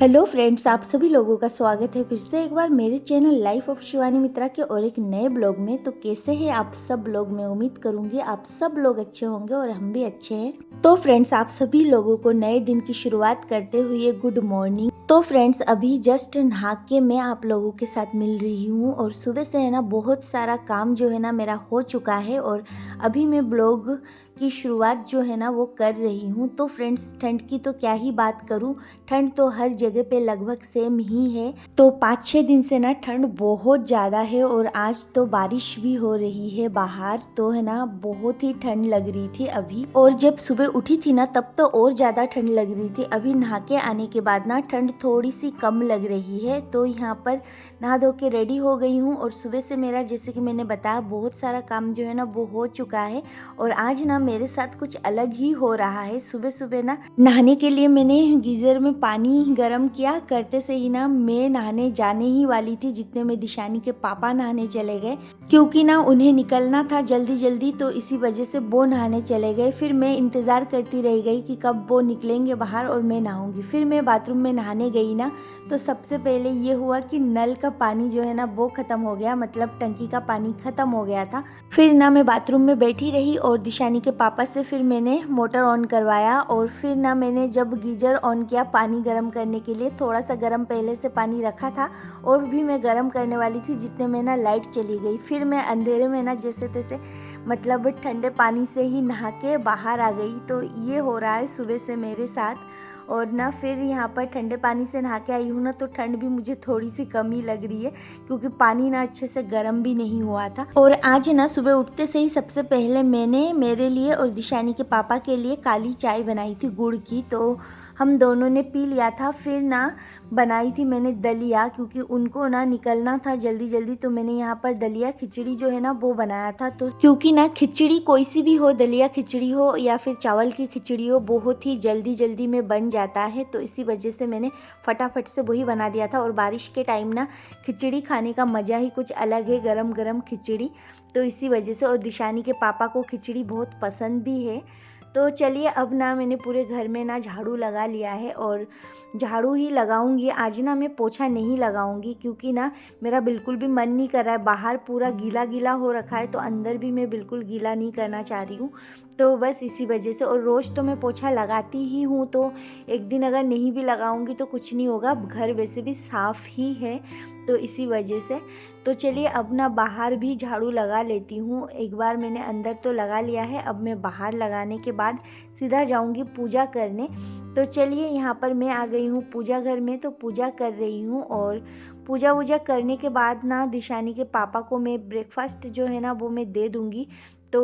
Hello friends, आप सभी लोगों का स्वागत है फिर से एक बार मेरे चैनल लाइफ ऑफ शिवानी मित्रा के और एक नए ब्लॉग में। तो कैसे हैं आप सब लोग? मैं उम्मीद करूंगी आप सब लोग अच्छे होंगे और हम भी अच्छे हैं। तो फ्रेंड्स, आप सभी लोगों को नए दिन की शुरुआत करते हुए गुड मॉर्निंग। तो फ्रेंड्स, अभी जस्ट नहा के मैं आप लोगों के साथ मिल रही हूँ और सुबह से है ना बहुत सारा काम जो है ना मेरा हो चुका है और अभी मैं ब्लॉग की शुरुआत जो है ना वो कर रही हूँ। तो फ्रेंड्स, ठंड की तो क्या ही बात करूँ, ठंड तो हर जगह पे लगभग सेम ही है। तो 5-6 दिन से ना ठंड बहुत ज़्यादा है और आज तो बारिश भी हो रही है बाहर। तो है ना बहुत ही ठंड लग रही थी अभी, और जब सुबह उठी थी ना तब तो और ज़्यादा ठंड लग रही थी। अभी नहा के आने के बाद ना ठंड थोड़ी सी कम लग रही है। तो यहाँ पर नहा धो के रेडी हो गई हूँ और सुबह से मेरा, जैसे कि मैंने बताया, बहुत सारा काम जो है ना वो हो चुका है। और आज ना मेरे साथ कुछ अलग ही हो रहा है। सुबह सुबह ना नहाने के लिए मैंने गीजर में पानी गर्म किया, करते से ही ना मैं नहाने जाने ही वाली थी जितने में दिशानी के पापा नहाने चले गए, क्योंकि ना उन्हें निकलना था जल्दी जल्दी। तो इसी वजह से वो नहाने चले गए। फिर मैं इंतज़ार करती रह गई कि कब वो निकलेंगे बाहर और मैं नहाऊंगी। फिर मैं बाथरूम में नहाने गई ना, तो सबसे पहले ये हुआ कि नल का पानी जो है ना वो ख़त्म हो गया, मतलब टंकी का पानी ख़त्म हो गया था। फिर ना मैं बाथरूम में बैठी रही और दिशानी के पापा से फिर मैंने मोटर ऑन करवाया। और फिर ना मैंने जब गीजर ऑन किया पानी गर्म करने के लिए, थोड़ा सा गर्म पहले से पानी रखा था और भी मैं गर्म करने वाली थी जितने में ना लाइट चली गई। फिर मैं अंधेरे में ना जैसे तैसे, मतलब ठंडे पानी से ही नहा के बाहर आ गई। तो ये हो रहा है सुबह से मेरे साथ। और ना फिर यहाँ पर ठंडे पानी से नहा के आई हूँ ना, तो ठंड भी मुझे थोड़ी सी कम ही लग रही है, क्योंकि पानी ना अच्छे से गर्म भी नहीं हुआ था। और आज ना सुबह उठते से ही सबसे पहले मैंने मेरे लिए और दिशानी के पापा के लिए काली चाय बनाई थी गुड़ की। तो हम दोनों ने पी लिया था। फिर ना बनाई थी मैंने दलिया, क्योंकि उनको ना निकलना था जल्दी जल्दी। तो मैंने यहाँ पर दलिया खिचड़ी जो है ना वो बनाया था। तो क्योंकि ना खिचड़ी कोई सी भी हो, दलिया खिचड़ी हो या फिर चावल की खिचड़ी हो, बहुत ही जल्दी जल्दी में बन जाता है। तो इसी वजह से मैंने फटाफट से वही बना दिया था। और बारिश के टाइम ना खिचड़ी खाने का मज़ा ही कुछ अलग है, गरम गरम खिचड़ी। तो इसी वजह से, और दिशानी के पापा को खिचड़ी बहुत पसंद भी है। तो चलिए, अब ना मैंने पूरे घर में ना झाड़ू लगा लिया है और झाड़ू ही लगाऊंगी आज। ना मैं पोछा नहीं लगाऊंगी, क्योंकि ना मेरा बिल्कुल भी मन नहीं कर रहा है। बाहर पूरा गीला गीला हो रखा है, तो अंदर भी मैं बिल्कुल गीला नहीं करना चाह रही हूँ। तो बस इसी वजह से, और रोज़ तो मैं पोछा लगाती ही हूँ, तो एक दिन अगर नहीं भी लगाऊंगी तो कुछ नहीं होगा, घर वैसे भी साफ़ ही है। तो इसी वजह से, तो चलिए अब ना बाहर भी झाड़ू लगा लेती हूँ। एक बार मैंने अंदर तो लगा लिया है, अब मैं बाहर लगाने के बाद सीधा जाऊँगी पूजा करने। तो चलिए, यहाँ पर मैं आ गई हूँ पूजा घर में, तो पूजा कर रही हूँ। और पूजा वूजा करने के बाद ना दिशानी के पापा को मैं ब्रेकफास्ट जो है ना वो मैं दे दूँगी, तो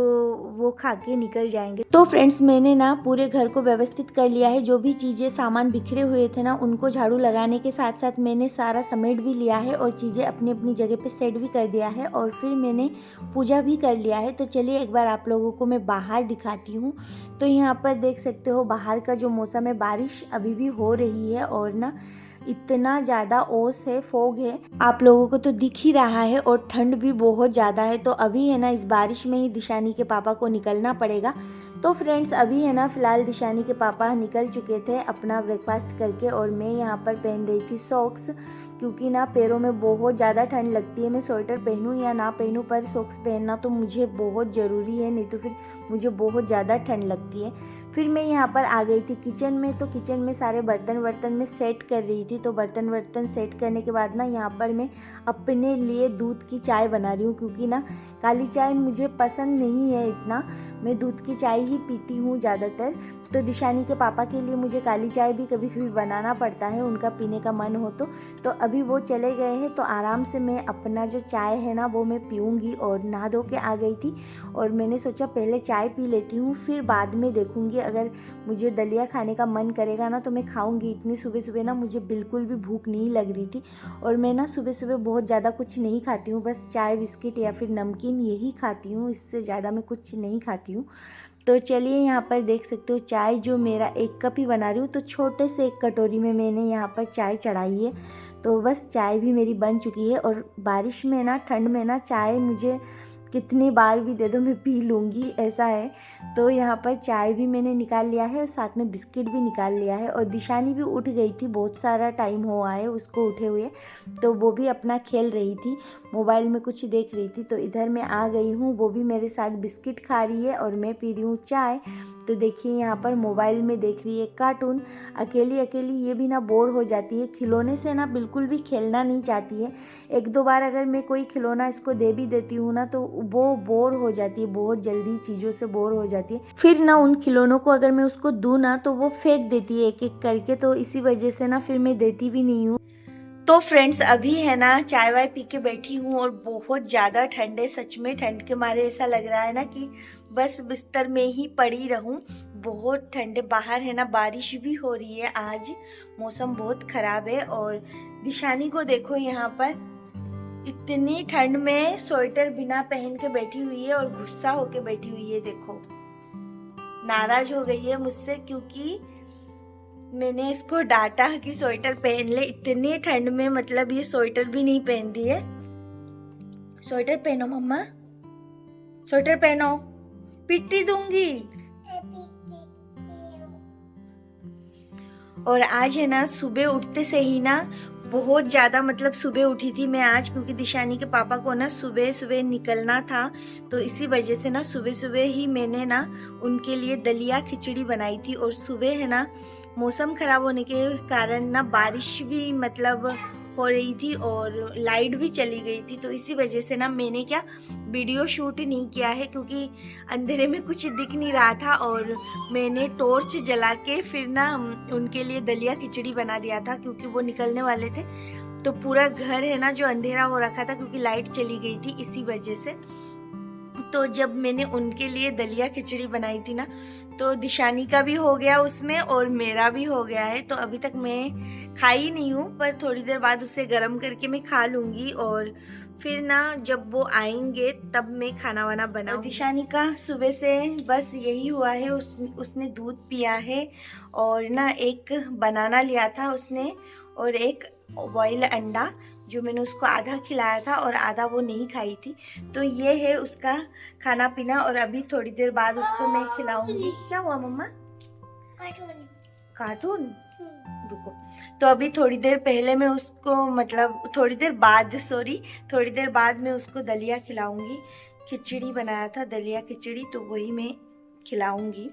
वो खा के निकल जाएंगे। तो फ्रेंड्स, मैंने ना पूरे घर को व्यवस्थित कर लिया है। जो भी चीज़ें सामान बिखरे हुए थे ना, उनको झाड़ू लगाने के साथ साथ मैंने सारा समेट भी लिया है और चीज़ें अपनी अपनी जगह पे सेट भी कर दिया है। और फिर मैंने पूजा भी कर लिया है। तो चलिए एक बार आप लोगों को मैं बाहर दिखाती हूँ। तो यहाँ पर देख सकते हो बाहर का जो मौसम है, बारिश अभी भी हो रही है और ना इतना ज़्यादा ओस है, फोग है, आप लोगों को तो दिख ही रहा है। और ठंड भी बहुत ज़्यादा है। तो अभी है ना इस बारिश में ही दिशानी के पापा को निकलना पड़ेगा। तो फ्रेंड्स, अभी है ना फ़िलहाल दिशानी के पापा निकल चुके थे अपना ब्रेकफास्ट करके, और मैं यहाँ पर पहन रही थी सॉक्स, क्योंकि ना पैरों में बहुत ज़्यादा ठंड लगती है। मैं स्वेटर पहनूँ या ना पहनूँ, पर सॉक्स पहनना तो मुझे बहुत ज़रूरी है, नहीं तो फिर मुझे बहुत ज़्यादा ठंड लगती है। फिर मैं यहाँ पर आ गई थी किचन में। तो किचन में सारे बर्तन में सेट कर रही थी। तो बर्तन सेट करने के बाद ना यहाँ पर मैं अपने लिए दूध की चाय बना रही हूँ, क्योंकि ना काली चाय मुझे पसंद नहीं है इतना, मैं दूध की चाय ही पीती हूँ ज़्यादातर। तो दिशानी के पापा के लिए मुझे काली चाय भी कभी कभी बनाना पड़ता है, उनका पीने का मन हो तो अभी वो चले गए हैं, तो आराम से मैं अपना जो चाय है ना वो मैं पीऊँगी। और नहा धो के आ गई थी और मैंने सोचा पहले चाय पी लेती हूँ, फिर बाद में देखूँगी, अगर मुझे दलिया खाने का मन करेगा ना तो मैं खाऊँगी। इतनी सुबह सुबह ना मुझे बिल्कुल भी भूख नहीं लग रही थी। और मैं ना सुबह सुबह बहुत ज़्यादा कुछ नहीं खाती हूँ, बस चाय बिस्किट या फिर नमकीन यही खाती हूँ, इससे ज़्यादा मैं कुछ नहीं खाती हूँ। तो चलिए, यहाँ पर देख सकते हो चाय जो मेरा 1 कप ही बना रही हूँ, तो छोटे से 1 कटोरी में मैंने यहाँ पर चाय चढ़ाई है। तो बस चाय भी मेरी बन चुकी है। और बारिश में ना, ठंड में ना चाय मुझे कितनी बार भी दे दो मैं पी लूँगी, ऐसा है। तो यहाँ पर चाय भी मैंने निकाल लिया है और साथ में बिस्किट भी निकाल लिया है। और दिशानी भी उठ गई थी, बहुत सारा टाइम हुआ है उसको उठे हुए, तो वो भी अपना खेल रही थी, मोबाइल में कुछ देख रही थी। तो इधर मैं आ गई हूँ, वो भी मेरे साथ बिस्किट खा रही है और मैं पी रही हूँ चाय। तो देखिए यहाँ पर मोबाइल में देख रही है कार्टून, अकेली अकेली ये भी ना बोर हो जाती है, खिलौने से ना बिल्कुल भी खेलना नहीं चाहती है। एक दो बार अगर मैं कोई खिलौना इसको दे भी देती हूँ ना तो वो बोर हो जाती है, बहुत जल्दी चीज़ों से बोर हो जाती है। फिर ना उन खिलौनों को अगर मैं उसको दूँ ना तो वो फेंक देती है एक एक करके, तो इसी वजह से ना फिर मैं देती भी नहीं हूँ। तो फ्रेंड्स अभी है ना चाय वाय पी के बैठी हूँ और बहुत ज़्यादा ठंड है, सच में ठंड के मारे ऐसा लग रहा है ना कि बस बिस्तर में ही पड़ी रहूँ। बहुत ठंड है, बाहर है ना बारिश भी हो रही है, आज मौसम बहुत ख़राब है। और दिशानी को देखो यहाँ पर इतनी ठंड में स्वेटर बिना पहन के बैठी हुई है और गुस्सा होके बैठी हुई है। देखो नाराज हो गई है मुझसे क्योंकि मैंने इसको डांटा कि स्वेटर पहन ले, इतनी ठंड में मतलब ये स्वेटर भी नहीं पहन रही है। स्वेटर पहनो मम्मा, स्वेटर पहनो, पिट्टी दूंगी। और आज है ना सुबह उठते से ही ना बहुत ज़्यादा मतलब सुबह उठी थी मैं आज, क्योंकि दिशानी के पापा को ना सुबह सुबह निकलना था, तो इसी वजह से ना सुबह सुबह ही मैंने ना उनके लिए दलिया खिचड़ी बनाई थी। और सुबह है ना मौसम ख़राब होने के कारण ना बारिश भी मतलब हो रही थी और लाइट भी चली गई थी, तो इसी वजह से ना मैंने क्या वीडियो शूट नहीं किया है, क्योंकि अंधेरे में कुछ दिख नहीं रहा था। और मैंने टॉर्च जला के फिर ना उनके लिए दलिया खिचड़ी बना दिया था, क्योंकि वो निकलने वाले थे। तो पूरा घर है ना जो अंधेरा हो रखा था क्योंकि लाइट चली गई थी, इसी वजह से। तो जब मैंने उनके लिए दलिया खिचड़ी बनाई थी ना तो दिशानी का भी हो गया उसमें और मेरा भी हो गया है। तो अभी तक मैं खाई नहीं हूँ, पर थोड़ी देर बाद उसे गर्म करके मैं खा लूँगी और फिर ना जब वो आएंगे तब मैं खाना वाना बनाऊँ। दिशानी का सुबह से बस यही हुआ है, उसने दूध पिया है और ना एक बनाना लिया था उसने और एक बॉयल अंडा जो मैंने उसको आधा खिलाया था और आधा वो नहीं खाई थी। तो ये है उसका खाना पीना और अभी थोड़ी देर बाद उसको मैं खिलाऊंगी। क्या हुआ मम्मा? कार्टून। कार्टून? रुको। तो अभी थोड़ी देर पहले मैं उसको मतलब थोड़ी देर बाद मैं उसको दलिया खिलाऊंगी। खिचड़ी बनाया था, दलिया खिचड़ी, तो वही मैं खिलाऊंगी।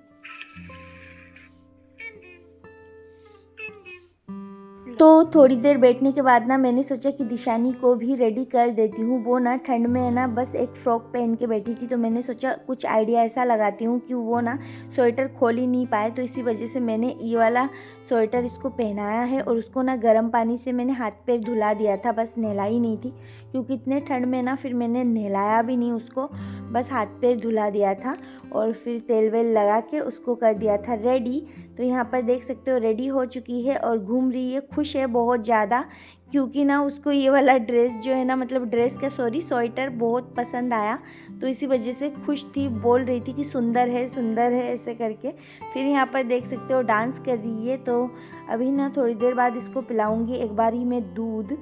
तो थोड़ी देर बैठने के बाद ना मैंने सोचा कि दिशानी को भी रेडी कर देती हूँ। वो ना ठंड में है ना बस एक फ़्रॉक पहन के बैठी थी, तो मैंने सोचा कुछ आइडिया ऐसा लगाती हूँ कि वो ना स्वेटर खोल ही नहीं पाए, तो इसी वजह से मैंने ये वाला स्वेटर इसको पहनाया है। और उसको ना गर्म पानी से मैंने हाथ पैर धुला दिया था, बस नहलाई नहीं थी, क्योंकि इतने ठंड में ना फिर मैंने नहलाया भी नहीं उसको, बस हाथ पैर धुला दिया था और फिर तेल वेल लगा के उसको कर दिया था रेडी। तो यहाँ पर देख सकते हो रेडी हो चुकी है और घूम रही है, खुश है बहुत ज़्यादा, क्योंकि ना उसको ये वाला ड्रेस जो है ना मतलब ड्रेस का स्वेटर बहुत पसंद आया, तो इसी वजह से खुश थी, बोल रही थी कि सुंदर है ऐसे करके। फिर यहाँ पर देख सकते हो डांस कर रही है। तो अभी ना थोड़ी देर बाद इसको पिलाऊंगी एक बार ही मैं दूध,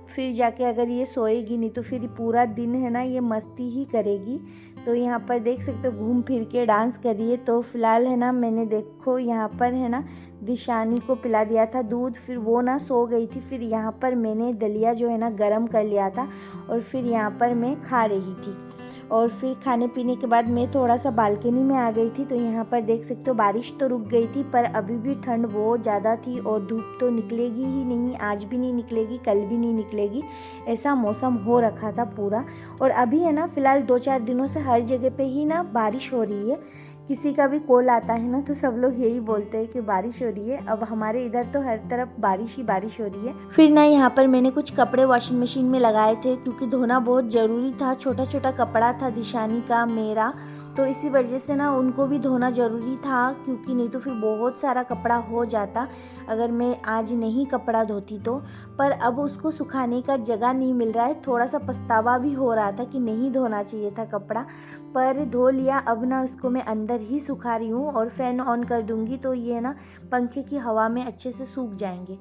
फिर जाके अगर ये सोएगी नहीं तो फिर पूरा दिन है ना ये मस्ती ही करेगी। तो यहाँ पर देख सकते हो घूम फिर के डांस कर रही है। तो फिलहाल है ना मैंने देखो यहाँ पर है ना दिशानी को पिला दिया था दूध, फिर वो ना सो गई थी। फिर यहाँ पर मैंने दलिया जो है ना गरम कर लिया था और फिर यहाँ पर मैं खा रही थी। और फिर खाने पीने के बाद मैं थोड़ा सा बालकनी में आ गई थी। तो यहाँ पर देख सकते हो बारिश तो रुक गई थी, पर अभी भी ठंड बहुत ज़्यादा थी और धूप तो निकलेगी ही नहीं, आज भी नहीं निकलेगी, कल भी नहीं निकलेगी, ऐसा मौसम हो रखा था पूरा। और अभी है ना फ़िलहाल 2-4 दिनों से हर जगह पे ही ना बारिश हो रही है। किसी का भी कॉल आता है ना तो सब लोग यही बोलते हैं कि बारिश हो रही है। अब हमारे इधर तो हर तरफ बारिश ही बारिश हो रही है। फिर ना यहाँ पर मैंने कुछ कपड़े वॉशिंग मशीन में लगाए थे, क्योंकि धोना बहुत ज़रूरी था, छोटा छोटा कपड़ा था दिशानी का मेरा, तो इसी वजह से ना उनको भी धोना ज़रूरी था, क्योंकि नहीं तो फिर बहुत सारा कपड़ा हो जाता अगर मैं आज नहीं कपड़ा धोती तो। पर अब उसको सुखाने का जगह नहीं मिल रहा है, थोड़ा सा पछतावा भी हो रहा था कि नहीं धोना चाहिए था कपड़ा, पर धो लिया। अब ना उसको मैं अंदर ही सुखा रही हूँ और फ़ैन ऑन कर दूँगी तो ये ना पंखे की हवा में अच्छे से सूख जाएंगे।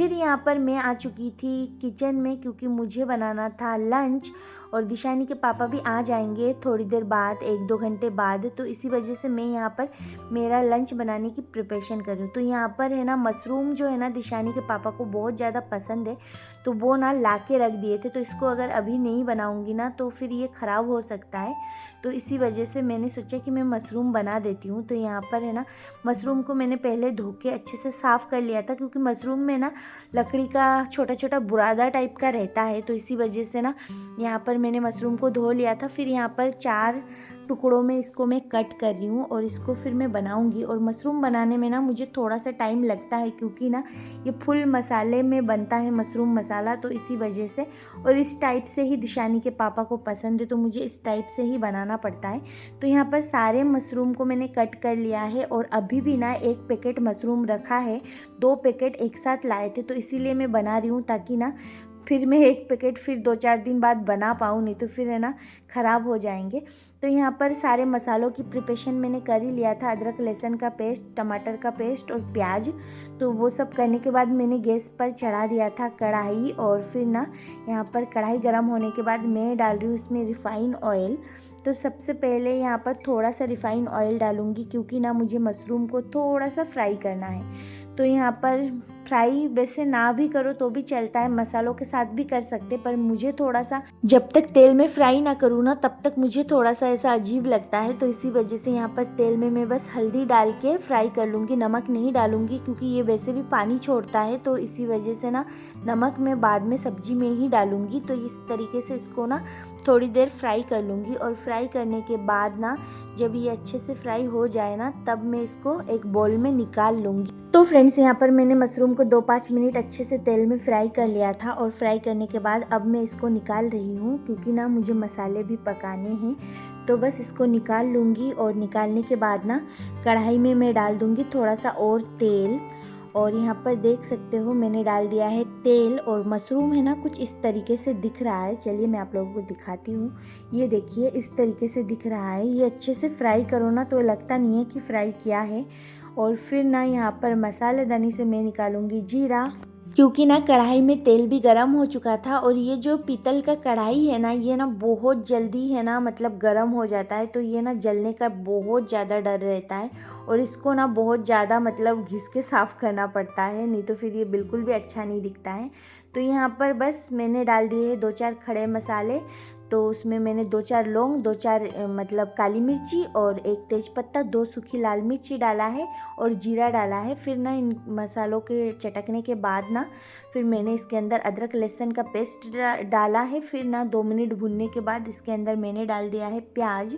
फिर यहाँ पर मैं आ चुकी थी किचन में क्योंकि मुझे बनाना था लंच और दिशानी के पापा भी आ जाएंगे थोड़ी देर बाद, 1-2 घंटे बाद। तो इसी वजह से मैं यहाँ पर मेरा लंच बनाने की प्रिपरेशन कर रही हूँ। तो यहाँ पर है ना मशरूम जो है ना दिशानी के पापा को बहुत ज़्यादा पसंद है, तो वो ना ला के रख दिए थे। तो इसको अगर अभी नहीं बनाऊँगी ना तो फिर ये ख़राब हो सकता है। तो इसी वजह से मैंने सोचा कि मैं मशरूम बना देती हूँ। तो यहाँ पर है ना मशरूम को मैंने पहले धो के अच्छे से साफ़ कर लिया था, क्योंकि मशरूम में ना लकड़ी का छोटा छोटा बुरादा टाइप का रहता है। तो इसी वजह से ना यहाँ पर मैंने मशरूम को धो लिया था। फिर यहाँ पर 4 टुकड़ों में इसको मैं कट कर रही हूँ और इसको फिर मैं बनाऊँगी। और मशरूम बनाने में ना मुझे थोड़ा सा टाइम लगता है, क्योंकि ना ये फुल मसाले में बनता है मशरूम मसाला, तो इसी वजह से। और इस टाइप से ही दिशानी के पापा को पसंद है, तो मुझे इस टाइप से ही बनाना पड़ता है। तो यहाँ पर सारे मशरूम को मैंने कट कर लिया है और अभी भी ना 1 पैकेट मशरूम रखा है। 2 पैकेट एक साथ लाए थे, तो इसीलिए मैं बना रही हूँ, ताकि ना फिर मैं 1 पैकेट फिर 2-4 दिन बाद बना पाऊँ, नहीं तो फिर है ना ख़राब हो जाएंगे। तो यहाँ पर सारे मसालों की प्रिपरेशन मैंने कर ही लिया था, अदरक लहसुन का पेस्ट, टमाटर का पेस्ट और प्याज। तो वो सब करने के बाद मैंने गैस पर चढ़ा दिया था कढ़ाई, और फिर ना यहाँ पर कढ़ाई गर्म होने के बाद मैं डाल रही हूँ इसमें रिफ़ाइन ऑयल। तो सबसे पहले यहाँ पर थोड़ा सा रिफ़ाइन ऑयल डालूँगी, क्योंकि ना मुझे मशरूम को थोड़ा सा फ्राई करना है। तो यहाँ पर फ्राई वैसे ना भी करो तो भी चलता है, मसालों के साथ भी कर सकते, पर मुझे थोड़ा सा जब तक तेल में फ्राई ना करूँ ना तब तक मुझे थोड़ा सा ऐसा अजीब लगता है। तो इसी वजह से यहाँ पर तेल में मैं बस हल्दी डाल के फ्राई कर लूँगी, नमक नहीं डालूँगी, क्योंकि ये वैसे भी पानी छोड़ता है। तो इसी वजह से ना नमक मैं बाद में सब्जी में ही डालूँगी। तो इस तरीके से इसको ना थोड़ी देर फ्राई कर लूँगी, और फ्राई करने के बाद ना जब ये अच्छे से फ्राई हो जाए ना तब मैं इसको एक बाउल में निकाल लूँगी। तो फ्रेंड्स यहाँ पर मैंने मशरूम को 2-5 मिनट अच्छे से तेल में फ्राई कर लिया था, और फ्राई करने के बाद अब मैं इसको निकाल रही हूँ, क्योंकि ना मुझे मसाले भी पकाने हैं। तो बस इसको निकाल लूँगी, और निकालने के बाद ना कढ़ाई में मैं डाल दूँगी थोड़ा सा और तेल। और यहाँ पर देख सकते हो मैंने डाल दिया है तेल, और मशरूम है ना कुछ इस तरीके से दिख रहा है। चलिए मैं आप लोगों को दिखाती हूँ। ये देखिए इस तरीके से दिख रहा है। ये अच्छे से फ्राई करो ना तो लगता नहीं है कि फ्राई किया है। और फिर ना यहाँ पर मसालेदानी से मैं निकालूंगी जीरा, क्योंकि ना कढ़ाई में तेल भी गर्म हो चुका था। और ये जो पीतल का कढ़ाई है ना, ये ना बहुत जल्दी है ना मतलब गर्म हो जाता है, तो ये ना जलने का बहुत ज़्यादा डर रहता है, और इसको ना बहुत ज़्यादा मतलब घिस के साफ़ करना पड़ता है, नहीं तो फिर ये बिल्कुल भी अच्छा नहीं दिखता है। तो यहाँ पर बस मैंने डाल दिए 2-4 खड़े मसाले। तो उसमें मैंने 2-4 लौंग, 2-4 मतलब काली मिर्ची और 1 तेज़पत्ता, 2 सूखी लाल मिर्ची डाला है, और जीरा डाला है। फिर ना इन मसालों के चटकने के बाद ना फिर मैंने इसके अंदर अदरक लहसुन का पेस्ट डाला है। फिर ना 2 मिनट भुनने के बाद इसके अंदर मैंने डाल दिया है प्याज।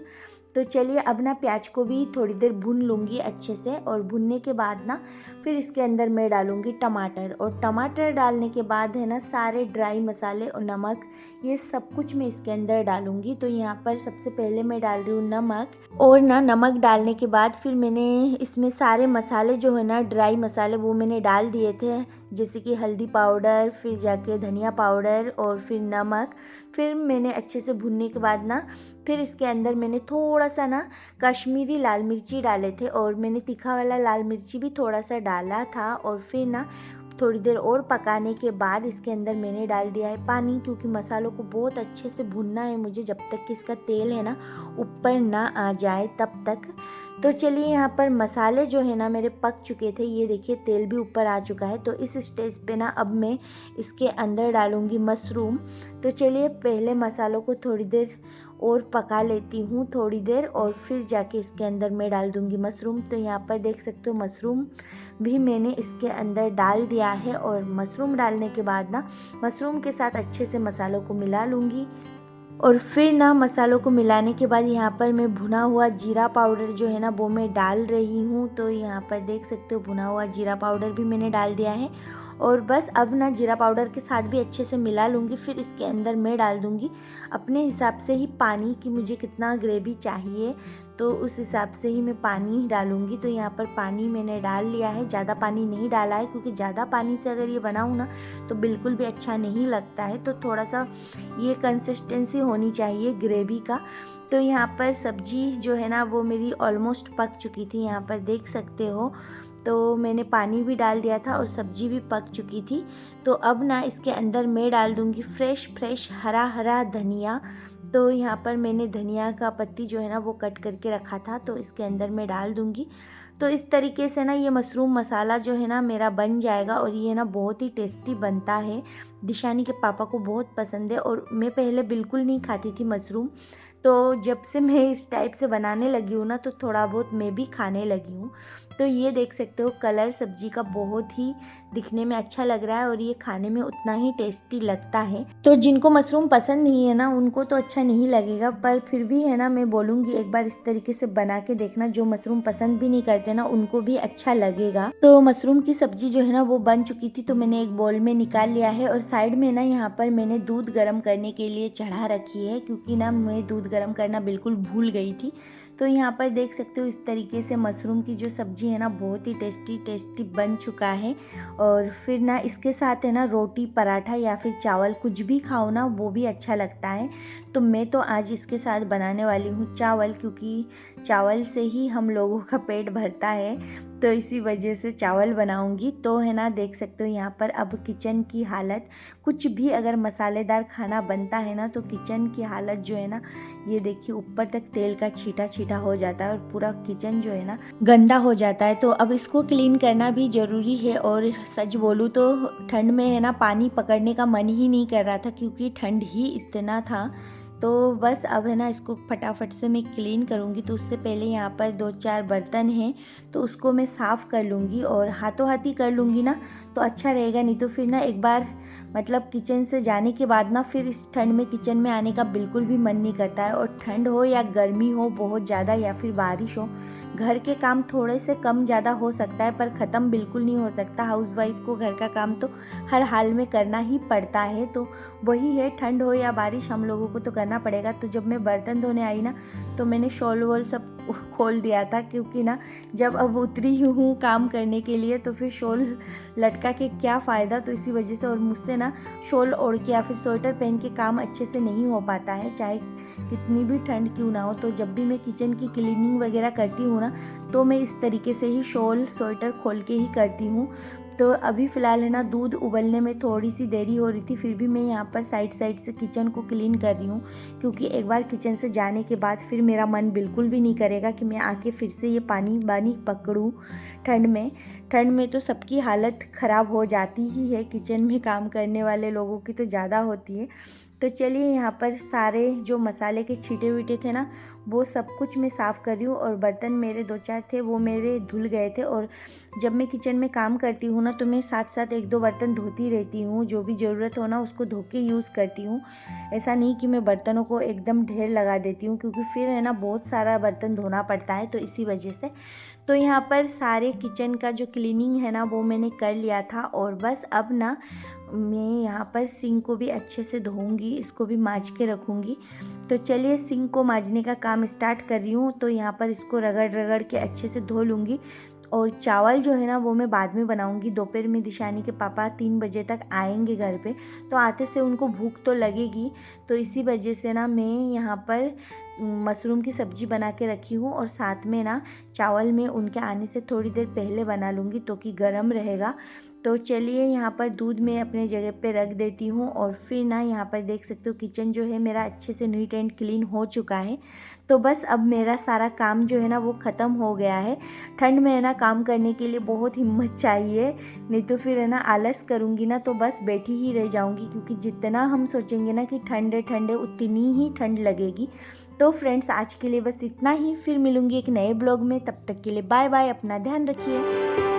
तो चलिए अब ना प्याज को भी थोड़ी देर भून लूँगी अच्छे से, और भुनने के बाद ना फिर इसके अंदर मैं डालूँगी टमाटर, और टमाटर डालने के बाद है ना सारे ड्राई मसाले और नमक ये सब कुछ मैं इसके अंदर डालूँगी। तो यहाँ पर सबसे पहले मैं डाल रही हूँ नमक, और ना नमक डालने के बाद फिर मैंने इसमें सारे मसाले जो है ना ड्राई मसाले वो मैंने डाल दिए थे, जैसे कि हल्दी पाउडर, फिर जाके धनिया पाउडर और फिर नमक। फिर मैंने अच्छे से भुनने के बाद ना फिर इसके अंदर मैंने थोड़ा सा ना कश्मीरी लाल मिर्ची डाले थे, और मैंने तीखा वाला लाल मिर्ची भी थोड़ा सा डाला था। और फिर ना थोड़ी देर और पकाने के बाद इसके अंदर मैंने डाल दिया है पानी, क्योंकि मसालों को बहुत अच्छे से भुनना है मुझे, जब तक कि इसका तेल है ना ऊपर ना आ जाए तब तक। तो चलिए यहाँ पर मसाले जो है ना मेरे पक चुके थे, ये देखिए तेल भी ऊपर आ चुका है। तो इस स्टेज पे ना अब मैं इसके अंदर डालूँगी मशरूम। तो चलिए पहले मसालों को थोड़ी देर और पका लेती हूँ थोड़ी देर, और फिर जाके इसके अंदर मैं डाल दूँगी मशरूम। तो यहाँ पर देख सकते हो मशरूम भी मैंने इसके अंदर डाल दिया है, और मशरूम डालने के बाद ना मशरूम के साथ अच्छे से मसालों को मिला लूँगी। और फिर ना मसालों को मिलाने के बाद यहाँ पर मैं भुना हुआ जीरा पाउडर जो है ना वो मैं डाल रही हूँ। तो यहाँ पर देख सकते हो भुना हुआ जीरा पाउडर भी मैंने डाल दिया है, और बस अब ना जीरा पाउडर के साथ भी अच्छे से मिला लूँगी। फिर इसके अंदर मैं डाल दूँगी अपने हिसाब से ही पानी, कि मुझे कितना ग्रेवी चाहिए तो उस हिसाब से ही मैं पानी डालूँगी। तो यहाँ पर पानी मैंने डाल लिया है, ज़्यादा पानी नहीं डाला है, क्योंकि ज़्यादा पानी से अगर ये बनाऊँ ना तो बिल्कुल भी अच्छा नहीं लगता है। तो थोड़ा सा ये कंसिस्टेंसी होनी चाहिए ग्रेवी का। तो यहाँ पर सब्जी जो है ना वो मेरी ऑलमोस्ट पक चुकी थी, यहाँ पर देख सकते हो। तो मैंने पानी भी डाल दिया था और सब्जी भी पक चुकी थी। तो अब ना इसके अंदर मैं डाल दूँगी फ्रेश हरा हरा धनिया। तो यहाँ पर मैंने धनिया का पत्ती जो है ना वो कट करके रखा था, तो इसके अंदर मैं डाल दूँगी। तो इस तरीके से ना ये मशरूम मसाला जो है ना मेरा बन जाएगा और ये ना बहुत ही टेस्टी बनता है। दिशानी के पापा को बहुत पसंद है और मैं पहले बिल्कुल नहीं खाती थी मशरूम। तो जब से मैं इस टाइप से बनाने लगी हूँ ना तो थोड़ा बहुत मैं भी खाने लगी हूँ। तो ये देख सकते हो कलर सब्जी का बहुत ही दिखने में अच्छा लग रहा है और ये खाने में उतना ही टेस्टी लगता है। तो जिनको मशरूम पसंद नहीं है ना उनको तो अच्छा नहीं लगेगा, पर फिर भी है ना मैं बोलूँगी एक बार इस तरीके से बना के देखना। जो मशरूम पसंद भी नहीं करते ना उनको भी अच्छा लगेगा। तो मशरूम की सब्जी जो है ना वो बन चुकी थी, तो मैंने एक बाउल में निकाल लिया है और साइड में ना यहाँ पर मैंने दूध गर्म करने के लिए चढ़ा रखी है, क्योंकि ना मैं दूध गर्म करना बिल्कुल भूल गई थी। तो यहाँ पर देख सकते हो इस तरीके से मशरूम की जो सब्जी है ना बहुत ही टेस्टी बन चुका है। और फिर ना इसके साथ है ना रोटी पराठा या फिर चावल कुछ भी खाओ ना वो भी अच्छा लगता है। तो मैं तो आज इसके साथ बनाने वाली हूँ चावल, क्योंकि चावल से ही हम लोगों का पेट भरता है, तो इसी वजह से चावल बनाऊंगी। तो है ना देख सकते हो यहाँ पर अब किचन की हालत, कुछ भी अगर मसालेदार खाना बनता है ना तो किचन की हालत जो है ना ये देखिए ऊपर तक तेल का छींटा हो जाता है और पूरा किचन जो है ना गंदा हो जाता है। तो अब इसको क्लीन करना भी ज़रूरी है। और सच बोलूँ तो ठंड में है ना पानी पकड़ने का मन ही नहीं कर रहा था, क्योंकि ठंड ही इतना था। तो बस अब है ना इसको फटाफट से मैं क्लीन करूँगी। तो उससे पहले यहाँ पर 2-4 बर्तन हैं तो उसको मैं साफ़ कर लूँगी और हाथों हाथ ही कर लूँगी ना तो अच्छा रहेगा। नहीं तो फिर ना एक बार मतलब किचन से जाने के बाद ना फिर इस ठंड में किचन में आने का बिल्कुल भी मन नहीं करता है। और ठंड हो या गर्मी हो बहुत ज़्यादा या फिर बारिश हो, घर के काम थोड़े से कम ज़्यादा हो सकता है पर ख़त्म बिल्कुल नहीं हो सकता। हाउसवाइफ को घर का काम तो हर हाल में करना ही पड़ता है। तो वही है, ठंड हो या बारिश हम लोगों को तो करना पड़ेगा। तो जब मैं बर्तन धोने आई ना तो मैंने शॉल वॉल सब खोल दिया था, क्योंकि ना जब अब उतरी हूँ काम करने के लिए तो फिर शॉल लटका के क्या फ़ायदा। तो इसी वजह से और मुझसे ना शॉल ओढ़ के या फिर स्वेटर पहन के काम अच्छे से नहीं हो पाता है, चाहे कितनी भी ठंड क्यों ना हो। तो जब भी मैं किचन की क्लीनिंग वगैरह करती हूँ ना तो मैं इस तरीके से ही शॉल स्वेटर खोल के ही करती हूँ। तो अभी फ़िलहाल है ना दूध उबलने में थोड़ी सी देरी हो रही थी, फिर भी मैं यहाँ पर साइड से किचन को क्लीन कर रही हूँ, क्योंकि एक बार किचन से जाने के बाद फिर मेरा मन बिल्कुल भी नहीं करेगा कि मैं आके फिर से ये पानी वानी पकड़ूँ ठंड में तो सबकी हालत ख़राब हो जाती ही है, किचन में काम करने वाले लोगों की तो ज़्यादा होती है। तो चलिए यहाँ पर सारे जो मसाले के छींटे वीटे थे ना वो सब कुछ मैं साफ़ कर रही हूँ। और बर्तन मेरे 2-4 थे वो मेरे धुल गए थे। और जब मैं किचन में काम करती हूँ ना तो मैं साथ 1-2 बर्तन धोती रहती हूँ, जो भी ज़रूरत हो ना उसको धो के यूज़ करती हूँ। ऐसा नहीं कि मैं बर्तनों को एकदम ढेर लगा देती हूँ, क्योंकि फिर है ना बहुत सारा बर्तन धोना पड़ता है, तो इसी वजह से। तो यहाँ पर सारे किचन का जो क्लीनिंग है ना वो मैंने कर लिया था। और बस अब ना मैं यहाँ पर सिंक को भी अच्छे से धोऊंगी, इसको भी मांज के रखूँगी। तो चलिए सिंक को मांजने का काम स्टार्ट कर रही हूँ। तो यहाँ पर इसको रगड़ के अच्छे से धो लूँगी। और चावल जो है ना वो मैं बाद में बनाऊँगी। दोपहर में दिशानी के पापा 3 बजे तक आएंगे घर पे, तो आते से उनको भूख तो लगेगी। तो इसी वजह से ना मैं यहाँ पर मशरूम की सब्ज़ी बना के रखी हूँ और साथ में ना चावल में उनके आने से थोड़ी देर पहले बना लूँगी तो कि गर्म रहेगा। तो चलिए यहाँ पर दूध में अपने जगह पे रख देती हूँ। और फिर ना यहाँ पर देख सकते हो किचन जो है मेरा अच्छे से नीट एंड क्लीन हो चुका है। तो बस अब मेरा सारा काम जो है ना वो ख़त्म हो गया है। ठंड में है ना काम करने के लिए बहुत हिम्मत चाहिए, नहीं तो फिर है ना आलस करूँगी ना तो बस बैठी ही रह जाऊँगी, क्योंकि जितना हम सोचेंगे ना कि ठंड है उतनी ही ठंड लगेगी। तो फ्रेंड्स आज के लिए बस इतना ही, फिर मिलूँगी एक नए ब्लॉग में। तब तक के लिए बाय बाय, अपना ध्यान रखिए।